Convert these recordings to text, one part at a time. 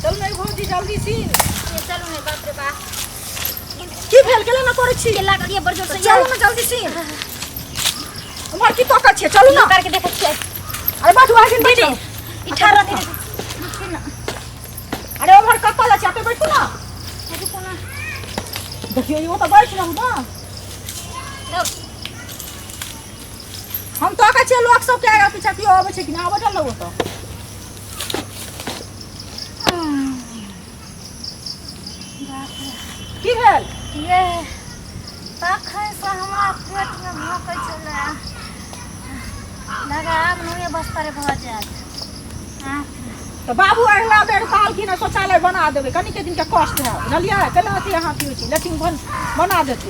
चल नहीं भौजी जल्दी सी ये चलो ने बाप रे बाप की भेल केला ना करे छी केला करिए बड़ जोर से चलो ना जल्दी सी उमर की तो अच्छे चलो ना करके देखै छियै अरे बात आगे दीदी इठार दे अरे उमर कपल আছে আপনি बैठो ना रुको ना देखिए वो तो बैठ ना लो हम तो का छै लोग सब के आगे पीछे कियो आबै छै कि ना बैठल लोग तो की भेल ये तखन से हमरा पेट में भौंकै छले लगा आब नोए बस्तर भ जात तो बाबू अगला बेर काल की ना शौचालय बना देबे कनी के दिन के कष्ट है बुझलिए केना अथी यहाँ की होई लेकिन बना देते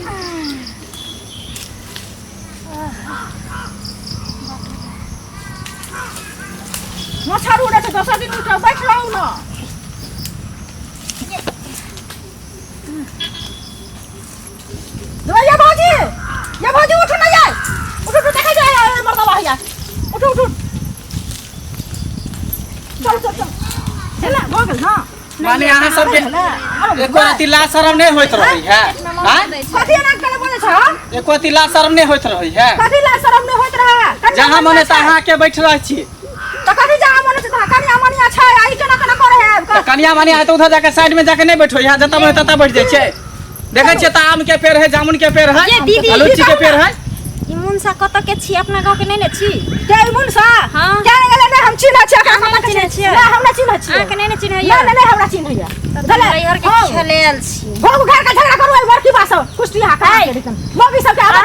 न छाड़ू रे तो 10 दिन उठ बैठ रहू ना ये भौजी उठ ना जाए उठ देखा जाए मरदा भाईया उठ चल चला हो गेल ना माने यहाँ सब के एको राती ला शरम नहीं होइत रही है हां कथि ना करे बोले छ एको राती ला शरम नहीं होइत रही है कथि ला शरम नहीं होइत रहा जहां मने तहां के बैठ रही छी तो कथि जहां मने त कनिया मनिया छै आई केना केना करे है तो कनिया मनिया है तो उधर जाके साइड में जाके नहीं बैठो यहाँ जता मने तता बैठ जाय छै देखे छियै त आम के पेड़ है जामुन के पेड़ है ये दीदी लीची के पेड़ है इमुनसा कत के छी अपना गांव के नहीं ने छी के मुनसा हां जाने गेले ने हम चिन्ह छै हम ना चिन्ह छियै ना हम ना चिन्ह छियै आके नहीं चिन्ह ना ना हमरा चिन्ह है भले हर के खेलेल छी भोग घर का झगड़ा करू एक बार की बात कुश्ती हां का मौगी सब के आवे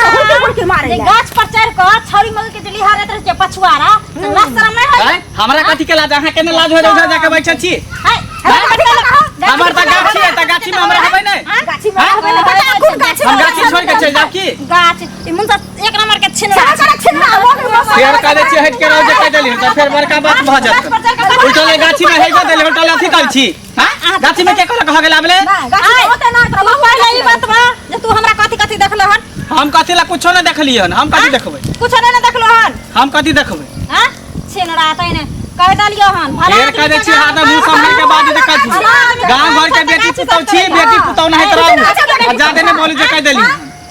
हुड़की मारे गाछ पर चढ़ के छौरी मल के दिली हारे त पछुआरा लाज शरम नहीं है हमरा कथि के लाज अहाँ के लाज हो उधर जाके बैठे छी हमर त गाछी है त गाछी में हमरा हबै नै गाछी में हबै नै हम गाछी छोड़ के चल जाब की गाछ इमुनसा एक नंबर के छिनरा फेर कहै छी हट के रह जे कह देली त फेर बड़का बात भ जात उल्टले गाछी में हेगो देले उल्टले अथी कर छी हां गाछी में के कहल कह गेल आबले गाछी होते ना त पहले ई बात बा जे तू हमरा कथि कथि देखलो हन हम कथि ला कुछो न देखलियन हम कथि देखबै कुछ नहीं देखलो हन हम कथि देखबै हां छिनरा तइने कह दलियो हन फेर कहै छी हां त मुंह संभाल के बात देखै छी गांव घर के बेटी पुतौ छी बेटी पुतौ नहीं तरह आ जादे न बोली जे कह देली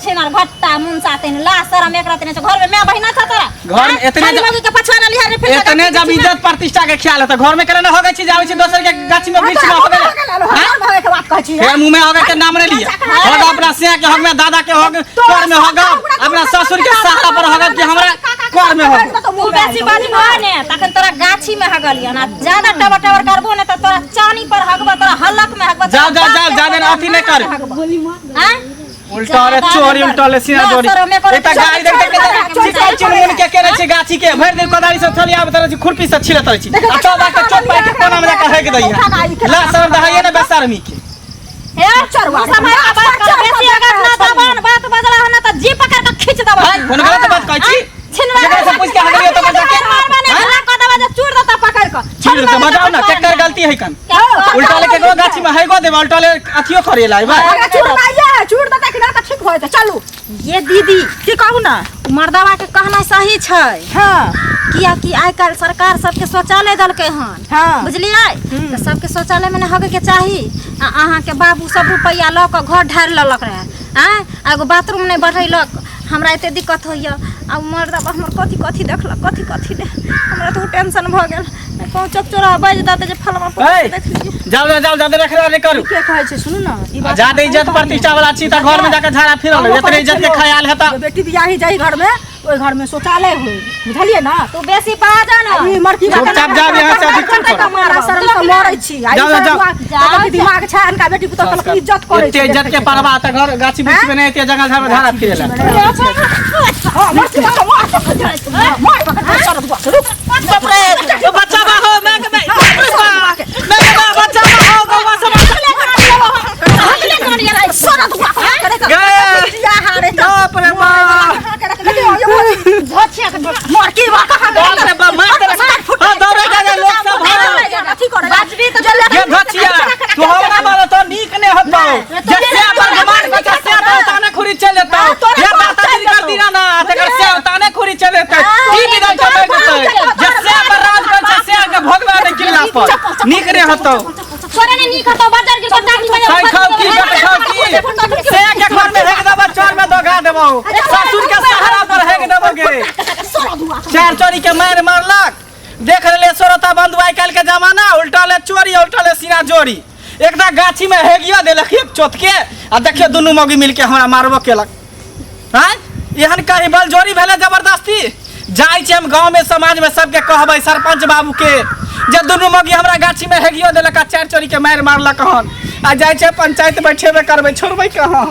छिनर भट्टा मुंसा तइने ला शरम एकरा तइने घर में मैं बहिना था तोरा घर में इतने मौगी के पछवाना लिहा रे फिर इतने जब इज्जत प्रतिष्ठा के ख्याल है तो घर में करे न होगे छी जावे छी दोसर के गाछी में वृक्ष में होगे भाई के बात कहै छी फिर मुंह में होगे के नाम नहीं लिया होगा अपना सिया के होगे दादा के होगे कर में होगा अपना ससुर के सहारा पर होगा कि हमरा कर में होगा तू बेसी बाजबो ने तखन तोरा गाछी में हगलियो ना ज्यादा टबर टबर करबो ने त तोरा चानी पर हगबो तोरा हलक में हगबो जाओ ज्यादा अथी नहीं कर हां उल्टा रे चोरी उल्टा ले सीना चोरी एटा गाड़ी देख के चिकन चिरमुन के केने छी गाछी के भर दिन कोदारी से थली आब तरह खुरपी से छिलत रही छी आ तो बाके चोट पाई के कोना में जाके हेग दैया ला शर्म दहाये ने बेशर्मी के हे चरवा समय का बात कर बेसी अगर ना दबान बात बदला हो ना त जी पकड़ के खींच दबा कोन गलत बात कहै छी छिनरा से पूछ के हगलियो तो बजा के हल्ला क दबा जे चूड़ देता पकड़ के छिड़ तो बजाओ ना केकर गलती है कन उल्टा ले के गाछी में हेगो दे उल्टा ले अथियो करेला है भाई चूड़ देता कि ना त ठीक होय त चलू ये दीदी की कहू ना मर्दावा के कहना सही छै हां किया कि आइ काल सरकार सबके शौचालय दलके हन हां बुझलियै त सबके शौचालय में हगे के चाही अहाँ के बाबू सब रुपया ल के घर ढार ललक रहे हैं एगो बाथरूम नहीं बढ़ैलक हमरा एते दिक्कत होइया आ मर्दावा हमर कथि कथि देखलक कथि दे हमरा तो टेंशन भ गेल कहूं चकचोरा बाज दाते जे फलमा पर देख लीजिए जाओ ज्यादा रख रे करू के कहै छै सुनू ना ई बात ज्यादा इज्जत प्रतिष्ठा वाला छी त घर में जाके झाड़ा फिरल इतने इज्जत के ख्याल है त बेटी बियाही जाई घर में ओई घर में शौचालय होई बुझलिए ना तू बेसी पा जा ना ई मरकी बात चुपचाप जाब यहाँ से अधिक कर हमारा शर्म से मरै छी जाओ दिमाग छै अनका बेटी पुतो के इज्जत करे इतने इज्जत के परवा त घर गाछी बिछ में नहीं इतने जगह झाड़ा फिरेला हां मरकी बात मार बाप रे बच्चा बा हो मैं बच्चा बा हो गवा सब बाप रे मरकी बा कहां बाप रे बा मार हां दौड़े जाए लोग सब अथी करे बाजरी तो ये भचिया तू हमरा वाला तो नीक ने होतो जैसे अपन गुमान बच्चा से तो ताने खुरी चल लेता ये बात तेरी कर दी ना तेकर से ताने खुरी चल लेता की बिगड़ चले जैसे अपन राज बच्चा से के भगवान ने किला पर नीक ने होतो छोरे ने नी खतो बाजार के टाटी में खाई खाओ की बेटा खाओ की से के घर में हेग देबो चोर में दगा देबो ससुर के सहारा पर हेग देबोगे चार चोरी के मार मारलक देख ले सोरता बंधु आई काल के जमाना उल्टा ले चोरी उल्टा ले सीना जोरी एकटा गाछी में हेगिया देलक एक चोत के आ देखियो दुनू मौगी मिल के हमरा मारबो केलक हां एहन कहीं बल जोरी भेले जबरदस्ती जाय छै हम गांव में समाज में सबके कहबै सरपंच बाबू के जे दुनू मौगी हमरा गाछी में हेगियो देलक आ चार चोरी के मार मारलक हन आ जाय छै पंचायत बैठेबे करबै छोड़बै कहां।